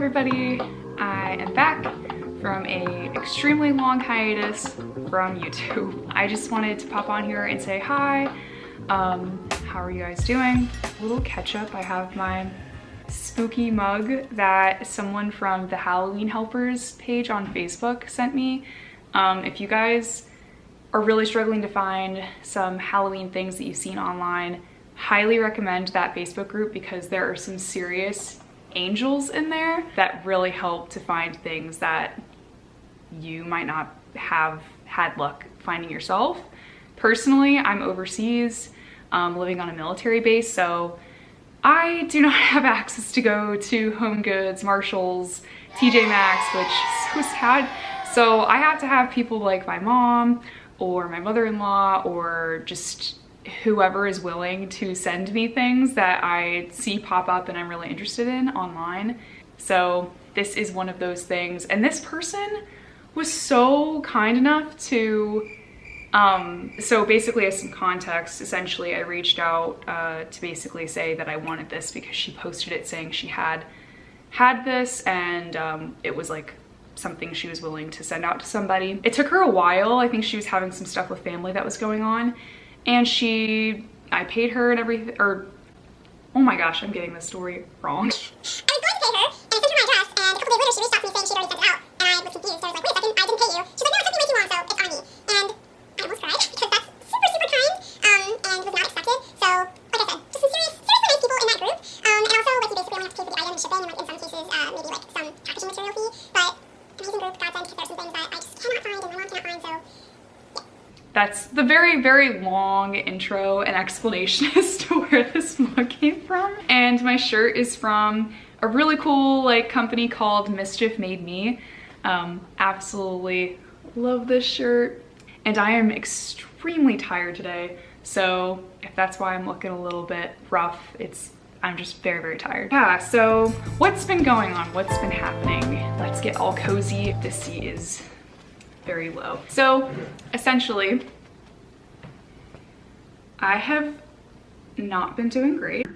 everybody, I am back from a extremely long hiatus from YouTube. I just wanted to pop on here and say hi. How are you guys doing? A little catch up. I have my spooky mug that someone from the Halloween Helpers page on Facebook sent me. If you guys are really struggling to find some Halloween things that you've seen online, highly recommend that Facebook group because there are some serious angels in there that really help to find things that you might not have had luck finding yourself. Personally, I'm overseas, living on a military base, so I do not have access to go to Home Goods, Marshalls, Tjmaxx, which is so sad. So I have to have people like my mom or my mother-in-law or just whoever is willing to send me things that I see pop up and I'm really interested in online. So this is one of those things. And this person was so kind enough to, so basically as some context, essentially I reached out to basically say that I wanted this because she posted it saying she had this and it was like something she was willing to send out to somebody. It took her a while. I think she was having some stuff with family that was going on. And I paid her and everything, or, oh my gosh, I'm getting this story wrong. I was going to pay her, and I sent her my address, and a couple days later she reached out to me saying she'd already sent it out, and I was confused, so I was like, wait a second, I didn't pay you. She's like, no, it took me way too long, so it's on me. And I almost cried, because that's super, super kind, and was not expected. So, like I said, just some seriously nice people in that group, and also, like, you basically only have to pay for the item and shipping, and like, in some cases, maybe like some packaging material fee, but amazing group, godsend, because there are some things that I just cannot find, and my mom cannot find, so. That's the very, very long intro and explanation as to where this mug came from. And my shirt is from a really cool like company called Mischief Made Me. Absolutely love this shirt. And I am extremely tired today. So if that's why I'm looking a little bit rough, I'm just very, very tired. Yeah, so what's been going on? What's been happening? Let's get all cozy. This sea is very low. So essentially, I have not been doing great.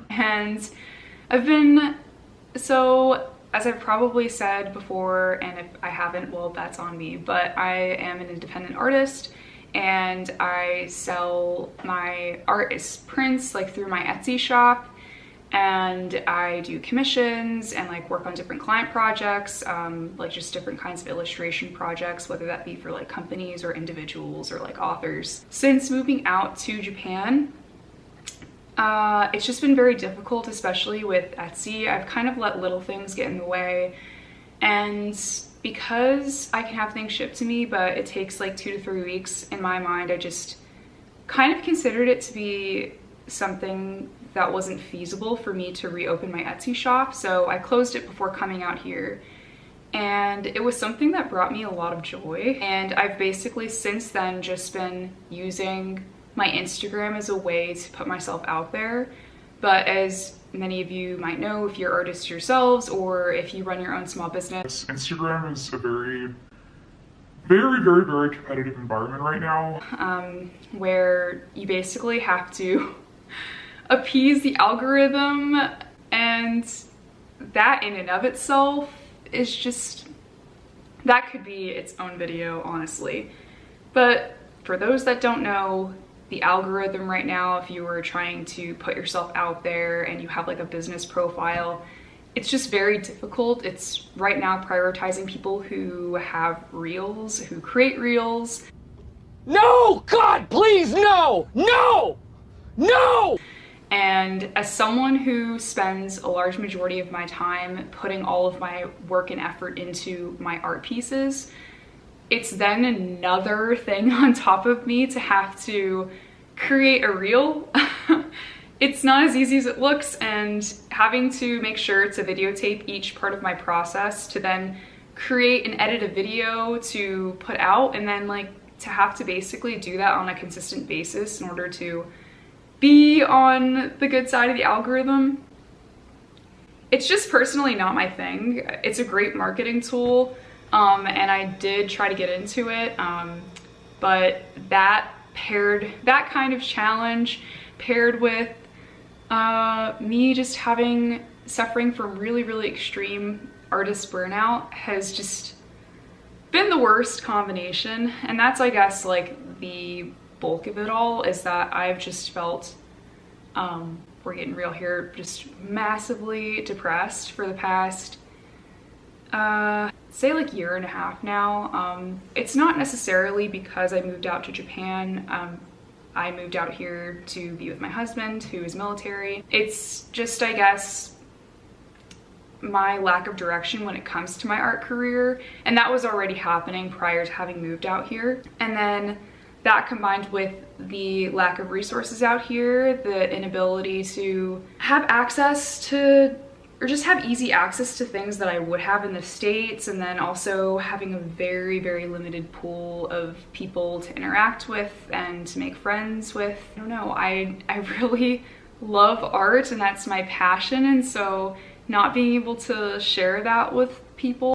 And so as I've probably said before, and if I haven't, well, that's on me, but I am an independent artist and I sell my art as prints like through my Etsy shop. And I do commissions and like work on different client projects, like just different kinds of illustration projects, whether that be for like companies or individuals or like authors. Since moving out to Japan, it's just been very difficult, especially with Etsy. I've kind of let little things get in the way. And because I can have things shipped to me, but it takes like 2 to 3 weeks, in my mind, I just kind of considered it to be something that wasn't feasible for me to reopen my Etsy shop, so I closed it before coming out here. And it was something that brought me a lot of joy, and I've basically since then just been using my Instagram as a way to put myself out there. But as many of you might know, if you're artists yourselves or if you run your own small business, Instagram is a very, very, very, very competitive environment right now. Where you basically have to appease the algorithm, and that in and of itself is just, that could be its own video, honestly. But for those that don't know, the algorithm right now, if you were trying to put yourself out there and you have like a business profile, it's just very difficult. It's right now prioritizing people who have reels, who create reels. No! God, please, no! No! No! And as someone who spends a large majority of my time putting all of my work and effort into my art pieces, it's then another thing on top of me to have to create a reel. It's not as easy as it looks, and having to make sure to videotape each part of my process to then create and edit a video to put out, and then like to have to basically do that on a consistent basis in order to be on the good side of the algorithm. It's just personally not my thing. It's a great marketing tool, and I did try to get into it, but that kind of challenge paired with me just suffering from really, really extreme artist burnout has just been the worst combination. And that's, I guess, like the bulk of it all, is that I've just felt, we're getting real here, just massively depressed for the past, say like year and a half now. It's not necessarily because I moved out to Japan. I moved out here to be with my husband, who is military. It's just, I guess, my lack of direction when it comes to my art career, and that was already happening prior to having moved out here. And then that combined with the lack of resources out here, the inability to have access to, or just have easy access to things that I would have in the States, and then also having a very, very limited pool of people to interact with and to make friends with. I don't know, I really love art and that's my passion, and so not being able to share that with people.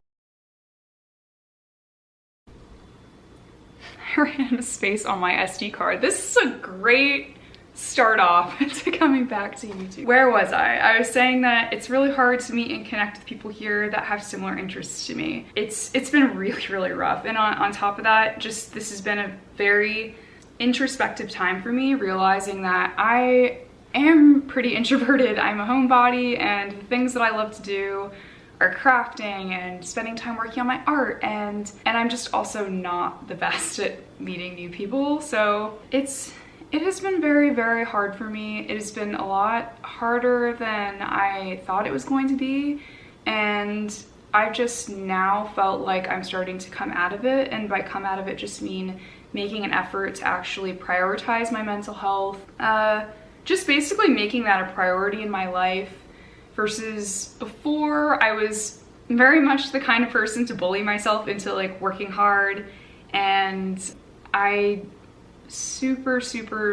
I ran out of space on my SD card. This is a great start off to coming back to YouTube. Where was I? I was saying that it's really hard to meet and connect with people here that have similar interests to me. It's been really, really rough. And on top of that, just this has been a very introspective time for me, realizing that I am pretty introverted. I'm a homebody, and the things that I love to do are crafting and spending time working on my art, and I'm just also not the best at meeting new people. So it has been very, very hard for me. It has been a lot harder than I thought it was going to be, and I've just now felt like I'm starting to come out of it, and by come out of it just mean making an effort to actually prioritize my mental health, just basically making that a priority in my life, versus before I was very much the kind of person to bully myself into like working hard, and I super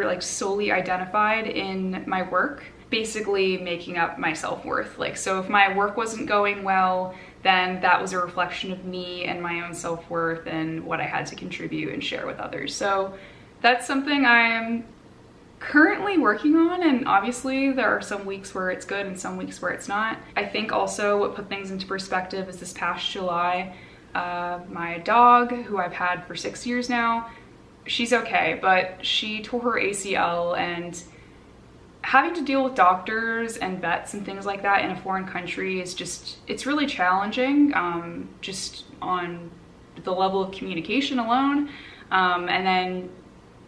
like solely identified in my work, basically making up my self-worth. Like, so if my work wasn't going well, then that was a reflection of me and my own self-worth and what I had to contribute and share with others. So that's something I'm currently working on, and obviously there are some weeks where it's good and some weeks where it's not. I think also what put things into perspective is this past July, my dog, who I've had for 6 years now, she's okay, but she tore her ACL, and having to deal with doctors and vets and things like that in a foreign country is just, it's really challenging, just on the level of communication alone. And then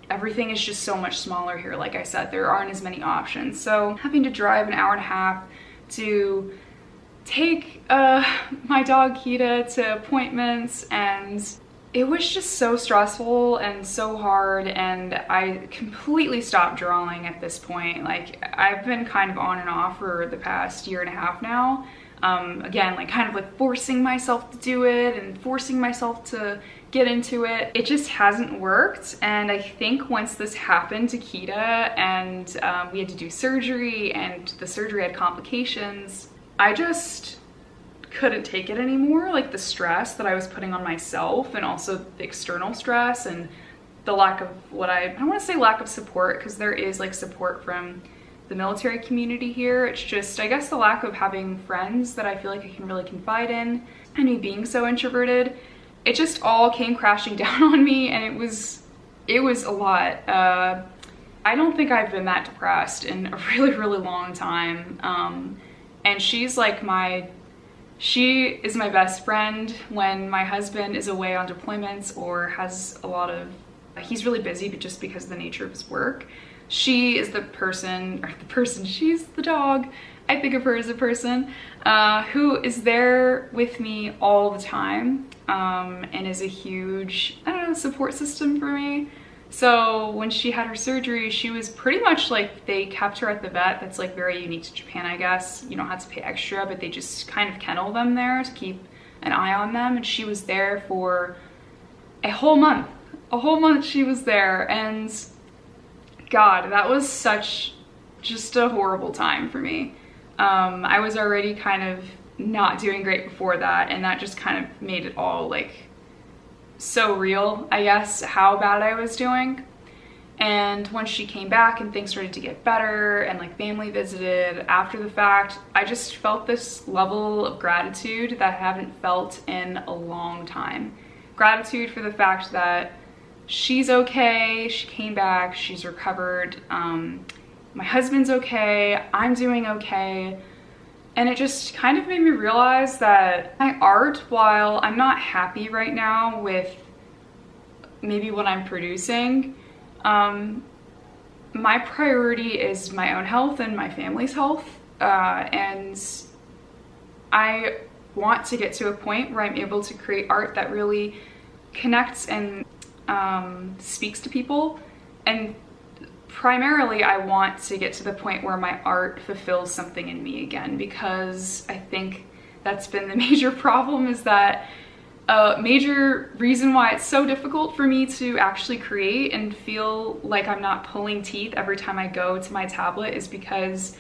everything is just so much smaller here. Like I said, there aren't as many options. So having to drive an hour and a half to take my dog Kita to appointments, and it was just so stressful and so hard, and I completely stopped drawing at this point. Like, I've been kind of on and off for the past year and a half now. Again, like kind of like forcing myself to do it and forcing myself to get into it. It just hasn't worked, and I think once this happened to Kita and we had to do surgery, and the surgery had complications, I just couldn't take it anymore. Like, the stress that I was putting on myself, and also the external stress, and the lack of what I don't want to say lack of support, because there is like support from the military community here. It's just, I guess, the lack of having friends that I feel like I can really confide in, and me being so introverted, it just all came crashing down on me, and it was a lot. I don't think I've been that depressed in a really, really long time. And she's like she is my best friend when my husband is away on deployments or has a lot of, he's really busy, but just because of the nature of his work. She is she's the dog, I think of her as a person, who is there with me all the time, and is a huge, I don't know, support system for me. So when she had her surgery, she was pretty much like, they kept her at the vet. That's like very unique to Japan, I guess. You don't have to pay extra, but they just kind of kennel them there to keep an eye on them. And she was there for a whole month. A whole month she was there, and God, that was such just a horrible time for me. I was already kind of not doing great before that, and that just kind of made it all like so real, I guess, how bad I was doing. And once she came back and things started to get better and like family visited after the fact, I just felt this level of gratitude that I haven't felt in a long time. Gratitude for the fact that she's okay, she came back, she's recovered, my husband's okay, I'm doing okay. And it just kind of made me realize that my art, while I'm not happy right now with maybe what I'm producing, my priority is my own health and my family's health. And I want to get to a point where I'm able to create art that really connects and speaks to people. And primarily, I want to get to the point where my art fulfills something in me again, because I think that's been the major problem, is that a major reason why it's so difficult for me to actually create and feel like I'm not pulling teeth every time I go to my tablet is because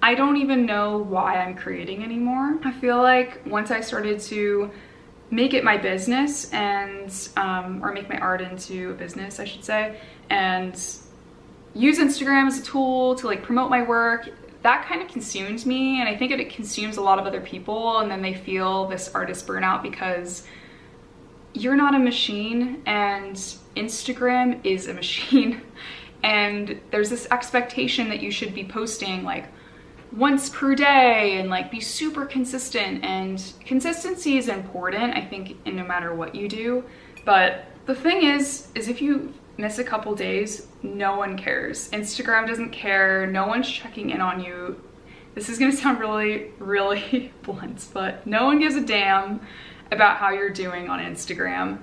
I don't even know why I'm creating anymore. I feel like once I started to make it my business and, or make my art into a business, I should say, and use Instagram as a tool to like promote my work, that kind of consumes me, and I think it consumes a lot of other people, and then they feel this artist burnout because you're not a machine and Instagram is a machine, and there's this expectation that you should be posting like once per day and like be super consistent, and consistency is important, I think, in no matter what you do. But the thing is if you miss a couple days, no one cares. Instagram doesn't care, no one's checking in on you. This is gonna sound really, really blunt, but no one gives a damn about how you're doing on Instagram.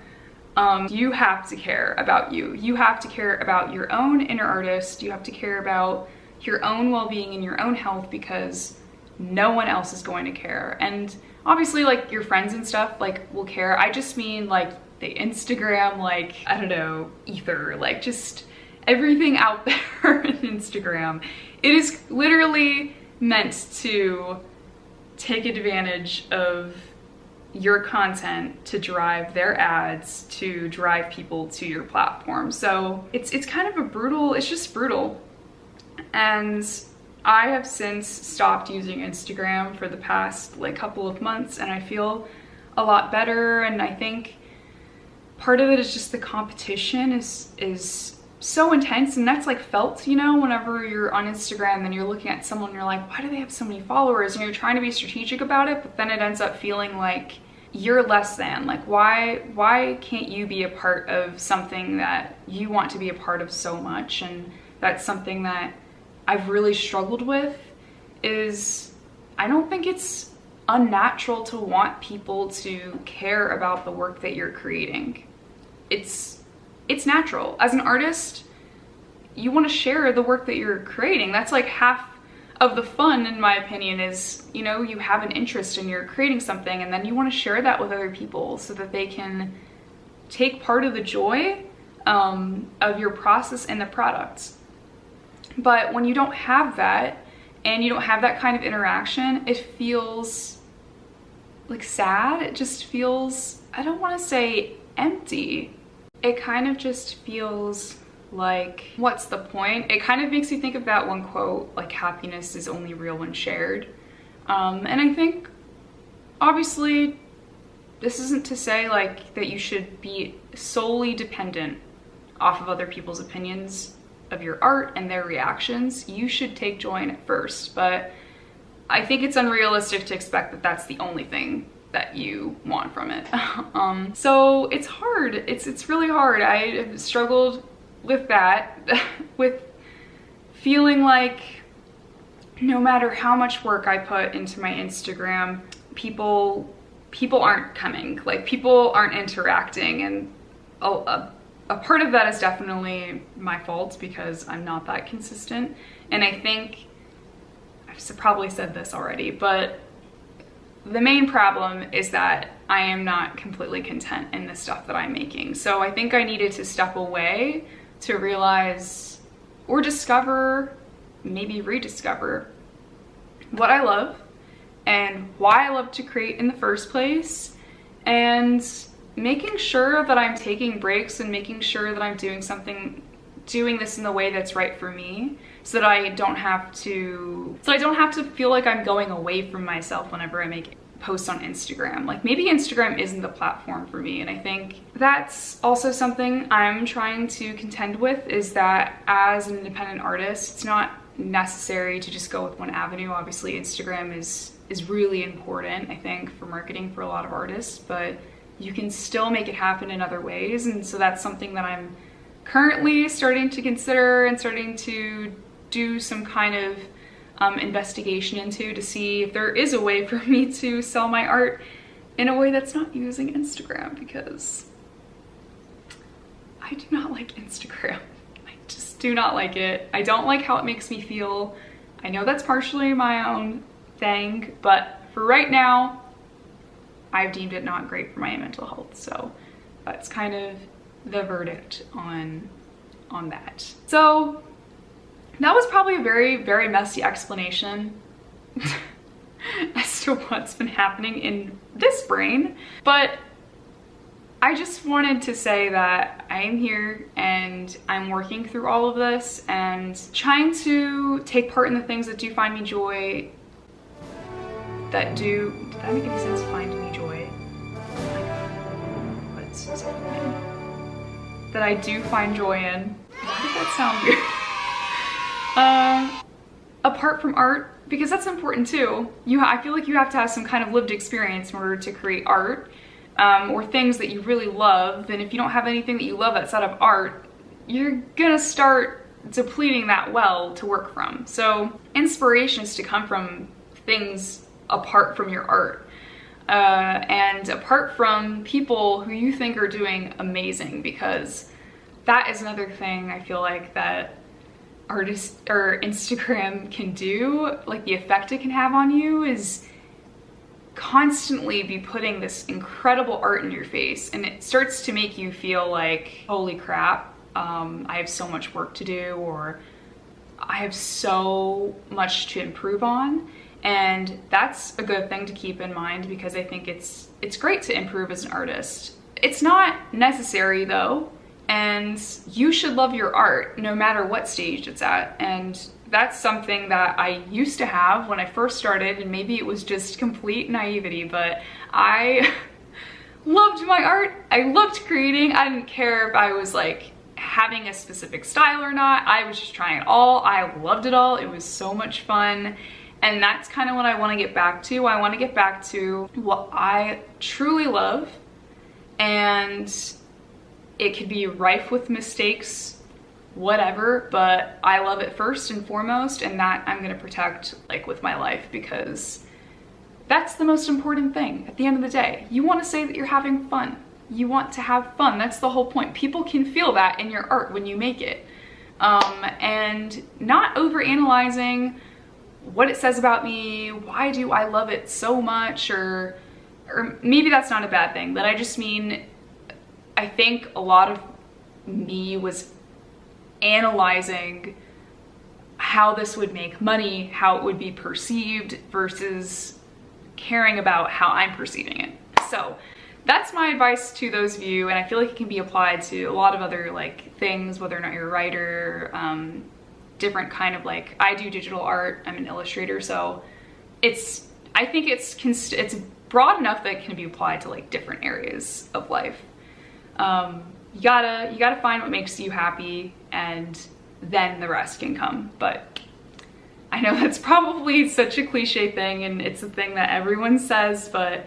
You have to care about you. You have to care about your own inner artist. You have to care about your own well-being and your own health, because no one else is going to care. And obviously, like, your friends and stuff like will care. I just mean like the Instagram, like, I don't know, ether, like just everything out there in Instagram. It is literally meant to take advantage of your content to drive their ads, to drive people to your platform. So it's kind of a brutal, it's just brutal. And I have since stopped using Instagram for the past like couple of months, and I feel a lot better. And I think part of it is just the competition is so intense, and that's like felt, you know, whenever you're on Instagram and you're looking at someone, you're like, why do they have so many followers? And you're trying to be strategic about it, but then it ends up feeling like you're less than. Like, why can't you be a part of something that you want to be a part of so much? And that's something that I've really struggled with, is I don't think it's unnatural to want people to care about the work that you're creating. It's natural. As an artist, you want to share the work that you're creating. That's like half of the fun, in my opinion, is, you know, you have an interest and you're creating something, and then you want to share that with other people so that they can take part of the joy of your process and the product. But when you don't have that, and you don't have that kind of interaction, it feels like sad. It just feels, I don't want to say empty. It kind of just feels like, what's the point? It kind of makes you think of that one quote, like, happiness is only real when shared. And I think, obviously, this isn't to say like that you should be solely dependent off of other people's opinions of your art and their reactions. You should take joy in it first, but I think it's unrealistic to expect that that's the only thing that you want from it. So it's hard. It's really hard. I have struggled with that, with feeling like no matter how much work I put into my Instagram, people aren't coming, like people aren't interacting, and a part of that is definitely my fault because I'm not that consistent. And I think I've probably said this already, but the main problem is that I am not completely content in the stuff that I'm making. So I think I needed to step away to realize or discover, maybe rediscover, what I love and why I love to create in the first place, and making sure that I'm taking breaks and making sure that I'm doing something doing this in the way that's right for me, so that I don't have to feel like I'm going away from myself whenever I make posts on Instagram. Like, maybe Instagram isn't the platform for me, and I think that's also something I'm trying to contend with, is that as an independent artist, it's not necessary to just go with one avenue. Obviously, Instagram is really important, I think, for marketing for a lot of artists, but you can still make it happen in other ways. And so that's something that I'm currently starting to consider and starting to do some kind of investigation into, to see if there is a way for me to sell my art in a way that's not using Instagram, because I do not like Instagram. I just do not like it. I don't like how it makes me feel. I know that's partially my own thing, but for right now, I've deemed it not great for my mental health. So that's kind of the verdict on that. So that was probably a very, very messy explanation as to what's been happening in this brain. But I just wanted to say that I am here and I'm working through all of this and trying to take part in the things that do find me joy, did that make any sense? Find me joy? What's that I do find joy in. Why did that sound weird? Apart from art, because that's important too. I feel like you have to have some kind of lived experience in order to create art, or things that you really love. And if you don't have anything that you love outside of art, you're gonna start depleting that well to work from. So inspiration is to come from things apart from your art, and apart from people who you think are doing amazing, because that is another thing I feel like that artists or Instagram can do, like the effect it can have on you, is constantly be putting this incredible art in your face, and it starts to make you feel like, holy crap, I have so much work to do, or I have so much to improve on. And that's a good thing to keep in mind, because I think it's great to improve as an artist. It's not necessary though, and you should love your art no matter what stage it's at. And that's something that I used to have when I first started, and maybe it was just complete naivety, but I loved my art. I loved creating. I didn't care if I was like having a specific style or not. I was just trying it all. I loved it all. It was so much fun. And that's kind of what I want to get back to. I want to get back to what I truly love, and it could be rife with mistakes, whatever, but I love it first and foremost, and that I'm going to protect like with my life, because that's the most important thing. At the end of the day, you want to say that you're having fun. You want to have fun. That's the whole point. People can feel that in your art when you make it. And not overanalyzing what it says about me, why do I love it so much, or maybe that's not a bad thing, but I just mean, I think a lot of me was analyzing how this would make money, how it would be perceived, versus caring about how I'm perceiving it. So that's my advice to those of you, and I feel like it can be applied to a lot of other like things, whether or not you're a writer, different kind of, like, I do digital art, I'm an illustrator, so I think it's broad enough that it can be applied to like different areas of life. You gotta find what makes you happy, and then the rest can come. But I know that's probably such a cliche thing, and it's a thing that everyone says, but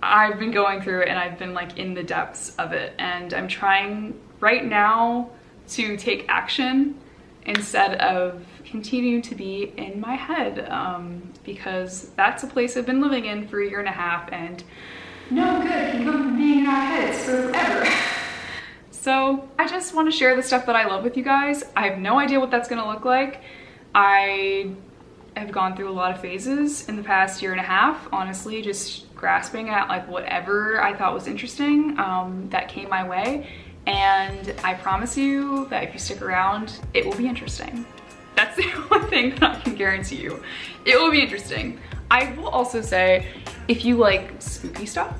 I've been going through it and I've been like in the depths of it, and I'm trying right now to take action instead of continue to be in my head, because that's a place I've been living in for 1.5 years, and no good can come from being in our heads forever. So I just want to share the stuff that I love with you guys. I have no idea what that's going to look like. I have gone through a lot of phases in the past 1.5 years, honestly, just grasping at like whatever I thought was interesting that came my way. And I promise you that if you stick around, it will be interesting. That's the only thing that I can guarantee you. It will be interesting. I will also say, if you like spooky stuff,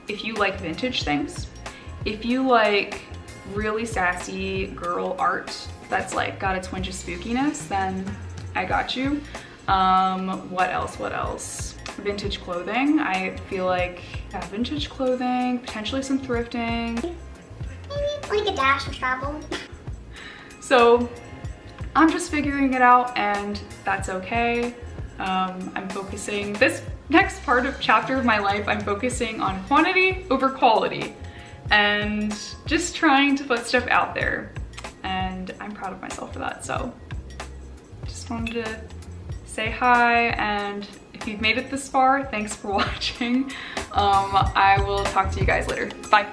if you like vintage things, if you like really sassy girl art that's like got a twinge of spookiness, then I got you. What else? Vintage clothing. I feel like, yeah, vintage clothing, potentially some thrifting. Maybe like a dash of travel. So I'm just figuring it out, and that's okay. I'm focusing, this next chapter of my life, I'm focusing on quantity over quality and just trying to put stuff out there. And I'm proud of myself for that. So just wanted to say hi, and if you've made it this far, thanks for watching. I will talk to you guys later. Bye.